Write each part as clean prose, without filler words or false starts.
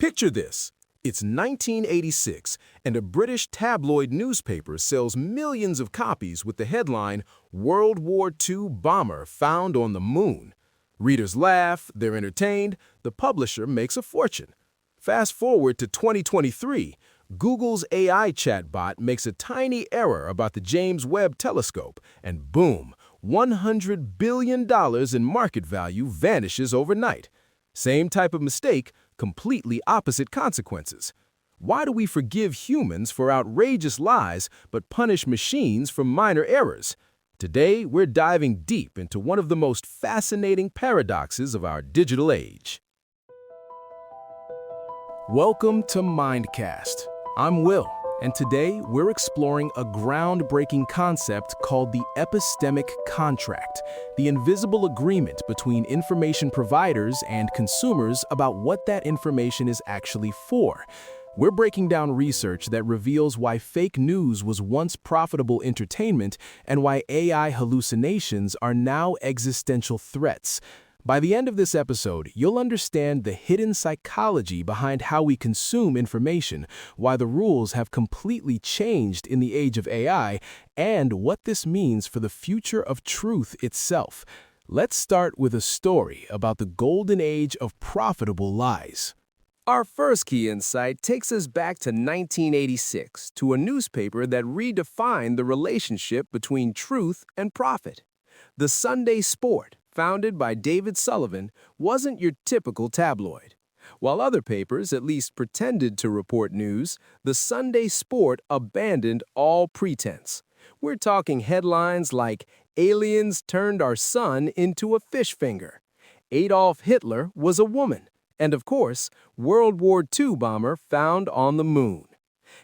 Picture this. It's 1986, and a British tabloid newspaper sells millions of copies with the headline, "World War II Bomber Found on the Moon." Readers laugh, they're entertained, the publisher makes a fortune. Fast forward to 2023, Google's AI chatbot makes a tiny error about the James Webb Telescope, and boom, $100 billion in market value vanishes overnight. Same type of mistake, completely opposite consequences. Why do we forgive humans for outrageous lies but punish machines for minor errors? Today, we're diving deep into one of the most fascinating paradoxes of our digital age. Welcome to Mindcast. I'm Will, and today we're exploring a groundbreaking concept called the epistemic contract, the invisible agreement between information providers and consumers about what that information is actually for. We're breaking down research that reveals why fake news was once profitable entertainment and why AI hallucinations are now existential threats. By the end of this episode, you'll understand the hidden psychology behind how we consume information, why the rules have completely changed in the age of AI, and what this means for the future of truth itself. Let's start with a story about the golden age of profitable lies. Our first key insight takes us back to 1986, to a newspaper that redefined the relationship between truth and profit. The Sunday Sport, founded by David Sullivan, wasn't your typical tabloid. While other papers at least pretended to report news, the Sunday Sport abandoned all pretense. We're talking headlines like, "Aliens turned our sun into a fish finger," "Adolf Hitler was a woman," and of course, "World War II bomber found on the moon."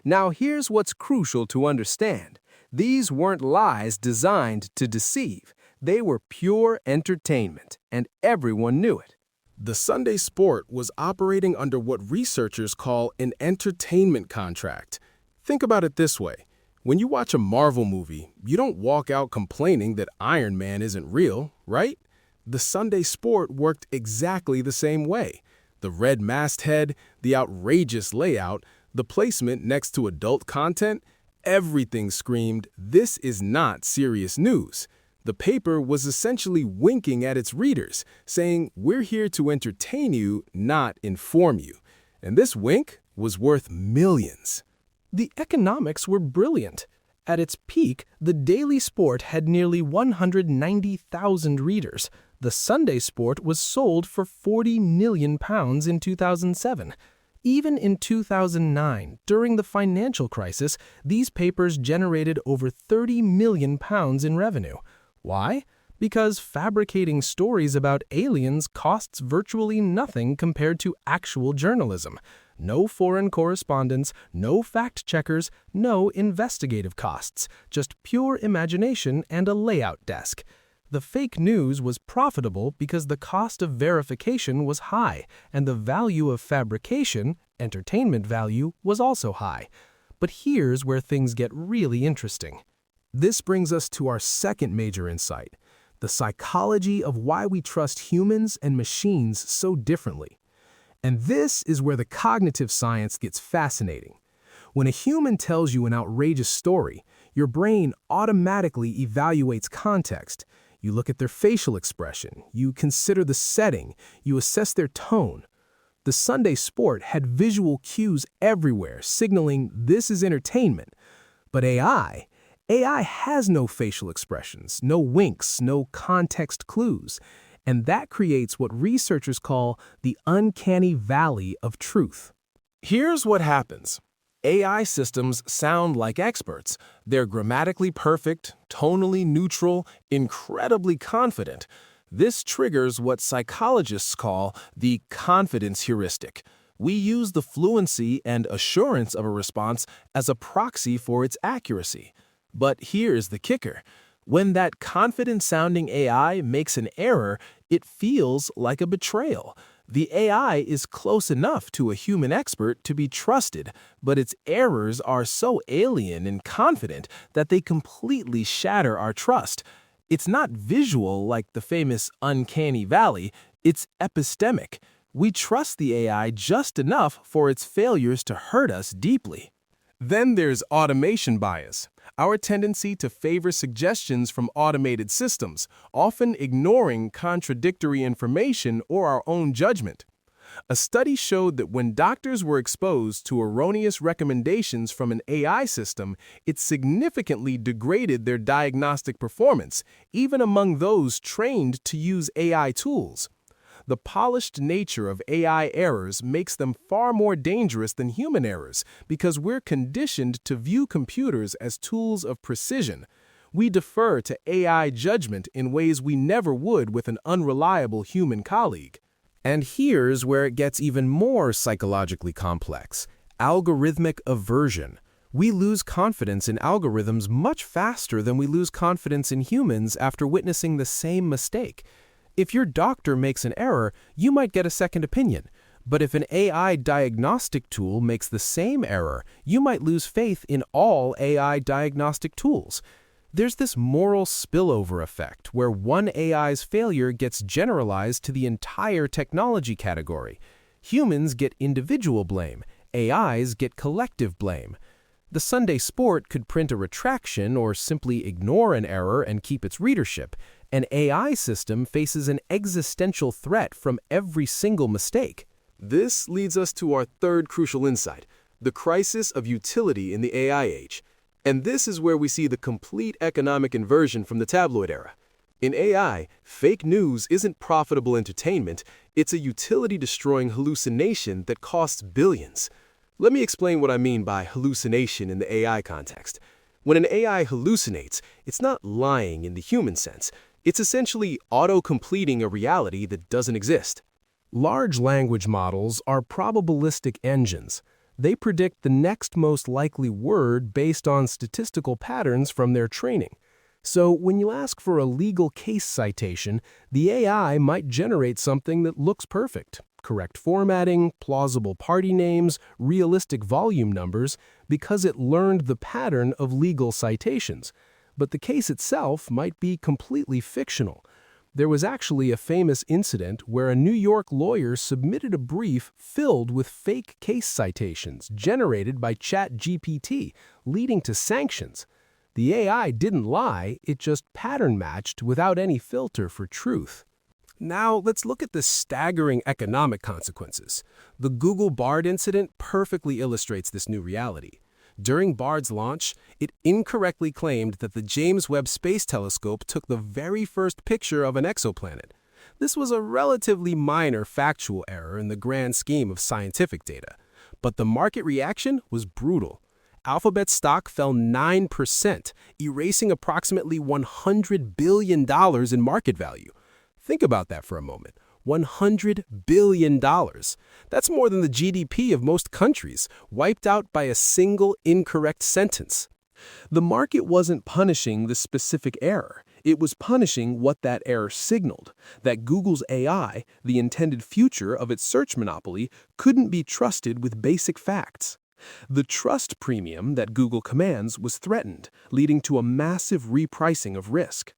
Now here's what's crucial to understand. These weren't lies designed to deceive. They were pure entertainment, and everyone knew it. The Sunday Sport was operating under what researchers call an entertainment contract. Think about it this way. When you watch a Marvel movie, you don't walk out complaining that Iron Man isn't real, right? The Sunday Sport worked exactly the same way. The red masthead, the outrageous layout, the placement next to adult content, everything screamed, "This is not serious news." The paper was essentially winking at its readers, saying, "We're here to entertain you, not inform you." And this wink was worth millions. The economics were brilliant. At its peak, the Daily Sport had nearly 190,000 readers. The Sunday Sport was sold for £40 million in 2007. Even in 2009, during the financial crisis, these papers generated over £30 million in revenue. Why? Because fabricating stories about aliens costs virtually nothing compared to actual journalism. No foreign correspondence, no fact-checkers, no investigative costs, just pure imagination and a layout desk. The fake news was profitable because the cost of verification was high, and the value of fabrication, entertainment value, was also high. But here's where things get really interesting. This brings us to our second major insight, the psychology of why we trust humans and machines so differently. And this is where the cognitive science gets fascinating. When a human tells you an outrageous story, your brain automatically evaluates context. You look at their facial expression, you consider the setting, you assess their tone. The Sunday Sport had visual cues everywhere, signaling this is entertainment. But AI has no facial expressions, no winks, no context clues. And that creates what researchers call the uncanny valley of truth. Here's what happens. AI systems sound like experts. They're grammatically perfect, tonally neutral, incredibly confident. This triggers what psychologists call the confidence heuristic. We use the fluency and assurance of a response as a proxy for its accuracy. But here's the kicker. When that confident-sounding AI makes an error, it feels like a betrayal. The AI is close enough to a human expert to be trusted, but its errors are so alien and confident that they completely shatter our trust. It's not visual like the famous uncanny valley, it's epistemic. We trust the AI just enough for its failures to hurt us deeply. Then there's automation bias, our tendency to favor suggestions from automated systems, often ignoring contradictory information or our own judgment. A study showed that when doctors were exposed to erroneous recommendations from an AI system, it significantly degraded their diagnostic performance, even among those trained to use AI tools. The polished nature of AI errors makes them far more dangerous than human errors because we're conditioned to view computers as tools of precision. We defer to AI judgment in ways we never would with an unreliable human colleague. And here's where it gets even more psychologically complex: algorithmic aversion. We lose confidence in algorithms much faster than we lose confidence in humans after witnessing the same mistake. If your doctor makes an error, you might get a second opinion. But if an AI diagnostic tool makes the same error, you might lose faith in all AI diagnostic tools. There's this moral spillover effect where one AI's failure gets generalized to the entire technology category. Humans get individual blame, AIs get collective blame. The Sunday Sport could print a retraction or simply ignore an error and keep its readership. An AI system faces an existential threat from every single mistake. This leads us to our third crucial insight: the crisis of utility in the AI age. And this is where we see the complete economic inversion from the tabloid era. In AI, fake news isn't profitable entertainment, it's a utility-destroying hallucination that costs billions. Let me explain what I mean by hallucination in the AI context. When an AI hallucinates, it's not lying in the human sense. It's essentially auto-completing a reality that doesn't exist. Large language models are probabilistic engines. They predict the next most likely word based on statistical patterns from their training. So when you ask for a legal case citation, the AI might generate something that looks perfect: correct formatting, plausible party names, realistic volume numbers, because it learned the pattern of legal citations. But the case itself might be completely fictional. There was actually a famous incident where a New York lawyer submitted a brief filled with fake case citations generated by ChatGPT, leading to sanctions. The AI didn't lie, it just pattern matched without any filter for truth. Now, let's look at the staggering economic consequences. The Google Bard incident perfectly illustrates this new reality. During Bard's launch, it incorrectly claimed that the James Webb Space Telescope took the very first picture of an exoplanet. This was a relatively minor factual error in the grand scheme of scientific data. But the market reaction was brutal. Alphabet's stock fell 9%, erasing approximately $100 billion in market value. Think about that for a moment. $100 billion. That's more than the GDP of most countries, wiped out by a single incorrect sentence. The market wasn't punishing the specific error. It was punishing what that error signaled: that Google's AI, the intended future of its search monopoly, couldn't be trusted with basic facts. The trust premium that Google commands was threatened, leading to a massive repricing of risk.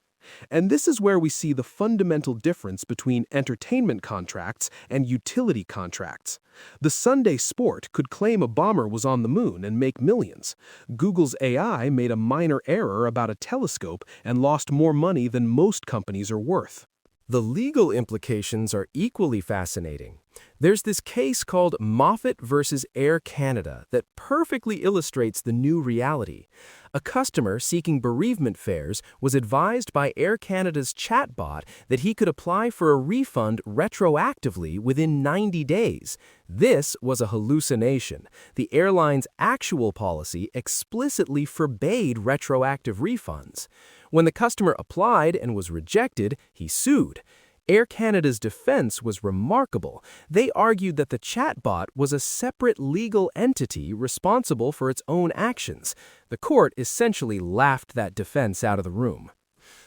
And this is where we see the fundamental difference between entertainment contracts and utility contracts. The Sunday Sport could claim a bomber was on the moon and make millions. Google's AI made a minor error about a telescope and lost more money than most companies are worth. The legal implications are equally fascinating. There's this case called Moffat versus Air Canada that perfectly illustrates the new reality. A customer seeking bereavement fares was advised by Air Canada's chatbot that he could apply for a refund retroactively within 90 days. This was a hallucination. The airline's actual policy explicitly forbade retroactive refunds. When the customer applied and was rejected, he sued. Air Canada's defense was remarkable. They argued that the chatbot was a separate legal entity responsible for its own actions. The court essentially laughed that defense out of the room.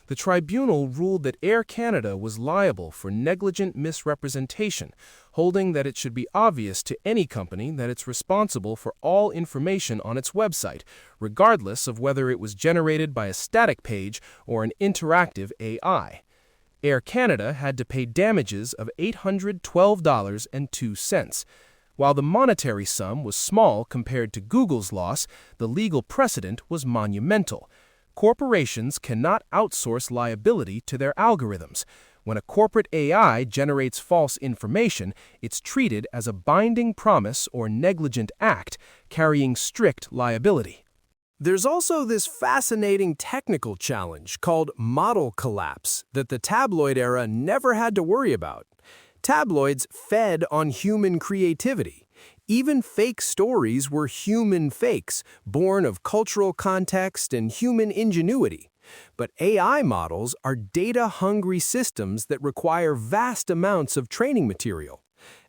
The tribunal ruled that Air Canada was liable for negligent misrepresentation, holding that it should be obvious to any company that it's responsible for all information on its website, regardless of whether it was generated by a static page or an interactive AI. Air Canada had to pay damages of $812.02. While the monetary sum was small compared to Google's loss, the legal precedent was monumental. Corporations cannot outsource liability to their algorithms. When a corporate AI generates false information, it's treated as a binding promise or negligent act, carrying strict liability. There's also this fascinating technical challenge called model collapse that the tabloid era never had to worry about. Tabloids fed on human creativity. Even fake stories were human fakes, born of cultural context and human ingenuity. But AI models are data-hungry systems that require vast amounts of training material.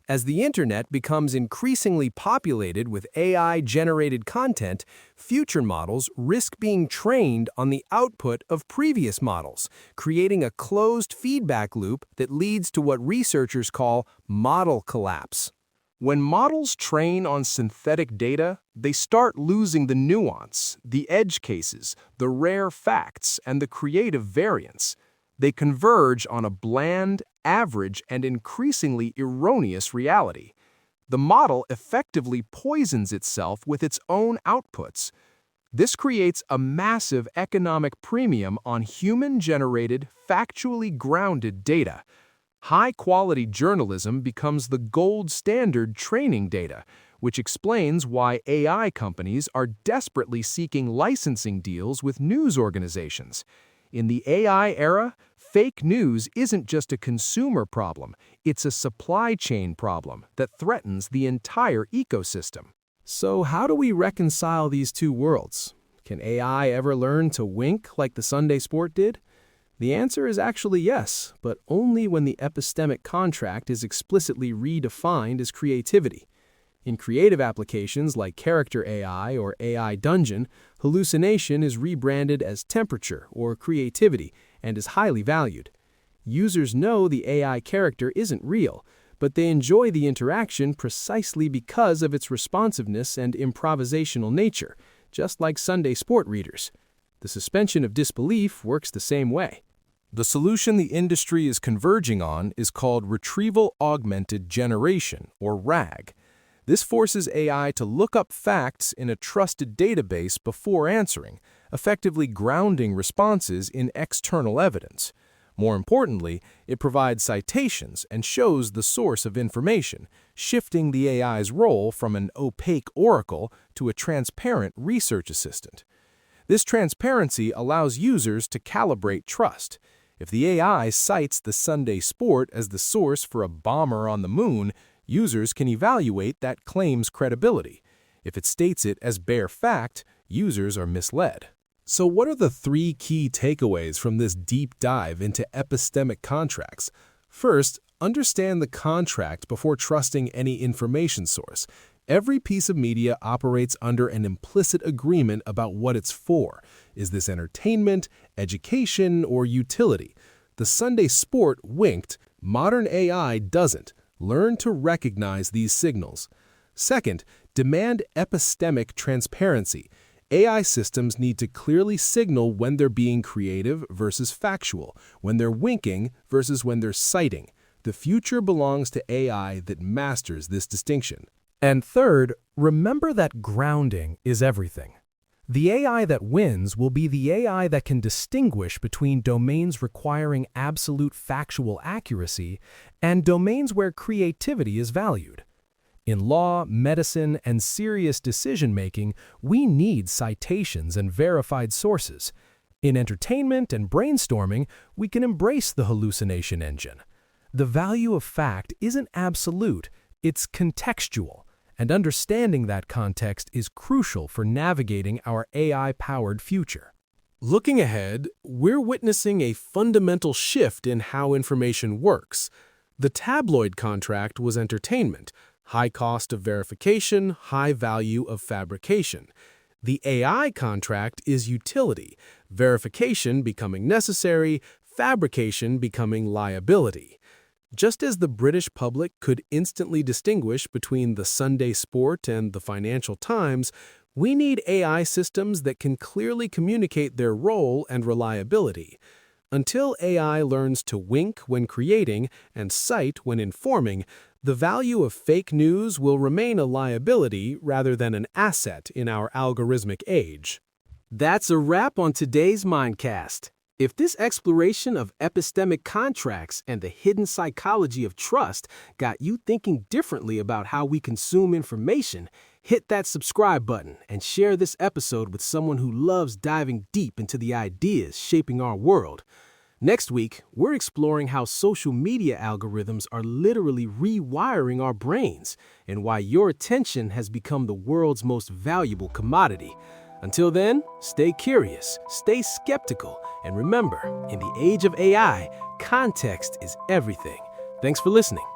As the internet becomes increasingly populated with AI-generated content, future models risk being trained on the output of previous models, creating a closed feedback loop that leads to what researchers call model collapse. When models train on synthetic data, they start losing the nuance, the edge cases, the rare facts, and the creative variance. They converge on a bland, average, and increasingly erroneous reality. The model effectively poisons itself with its own outputs. This creates a massive economic premium on human-generated, factually grounded data. High-quality journalism becomes the gold standard training data, which explains why AI companies are desperately seeking licensing deals with news organizations. In the AI era, fake news isn't just a consumer problem, it's a supply chain problem that threatens the entire ecosystem. So how do we reconcile these two worlds? Can AI ever learn to wink like the Sunday Sport did? The answer is actually yes, but only when the epistemic contract is explicitly redefined as creativity. In creative applications like character AI or AI Dungeon, hallucination is rebranded as temperature or creativity and is highly valued. Users know the AI character isn't real, but they enjoy the interaction precisely because of its responsiveness and improvisational nature, just like Sunday Sport readers. The suspension of disbelief works the same way. The solution the industry is converging on is called retrieval-augmented generation, or RAG. This forces AI to look up facts in a trusted database before answering, effectively grounding responses in external evidence. More importantly, it provides citations and shows the source of information, shifting the AI's role from an opaque oracle to a transparent research assistant. This transparency allows users to calibrate trust. If the AI cites the Sunday Sport as the source for a bomber on the moon, users can evaluate that claim's credibility. If it states it as bare fact, users are misled. So what are the three key takeaways from this deep dive into epistemic contracts? First, understand the contract before trusting any information source. Every piece of media operates under an implicit agreement about what it's for. Is this entertainment, education, or utility? The Sunday Sport winked. Modern AI doesn't. Learn to recognize these signals. Second, demand epistemic transparency. AI systems need to clearly signal when they're being creative versus factual, when they're winking versus when they're citing. The future belongs to AI that masters this distinction. And third, remember that grounding is everything. The AI that wins will be the AI that can distinguish between domains requiring absolute factual accuracy and domains where creativity is valued. In law, medicine, and serious decision-making, we need citations and verified sources. In entertainment and brainstorming, we can embrace the hallucination engine. The value of fact isn't absolute, it's contextual, and understanding that context is crucial for navigating our AI-powered future. Looking ahead, we're witnessing a fundamental shift in how information works. The tabloid contract was entertainment, high cost of verification, high value of fabrication. The AI contract is utility, verification becoming necessary, fabrication becoming liability. Just as the British public could instantly distinguish between the Sunday Sport and the Financial Times, we need AI systems that can clearly communicate their role and reliability. Until AI learns to wink when creating and cite when informing, the value of fake news will remain a liability rather than an asset in our algorithmic age. That's a wrap on today's Mindcast. If this exploration of epistemic contracts and the hidden psychology of trust got you thinking differently about how we consume information, hit that subscribe button and share this episode with someone who loves diving deep into the ideas shaping our world. Next week, we're exploring how social media algorithms are literally rewiring our brains and why your attention has become the world's most valuable commodity. Until then, stay curious, stay skeptical, and remember, in the age of AI, context is everything. Thanks for listening.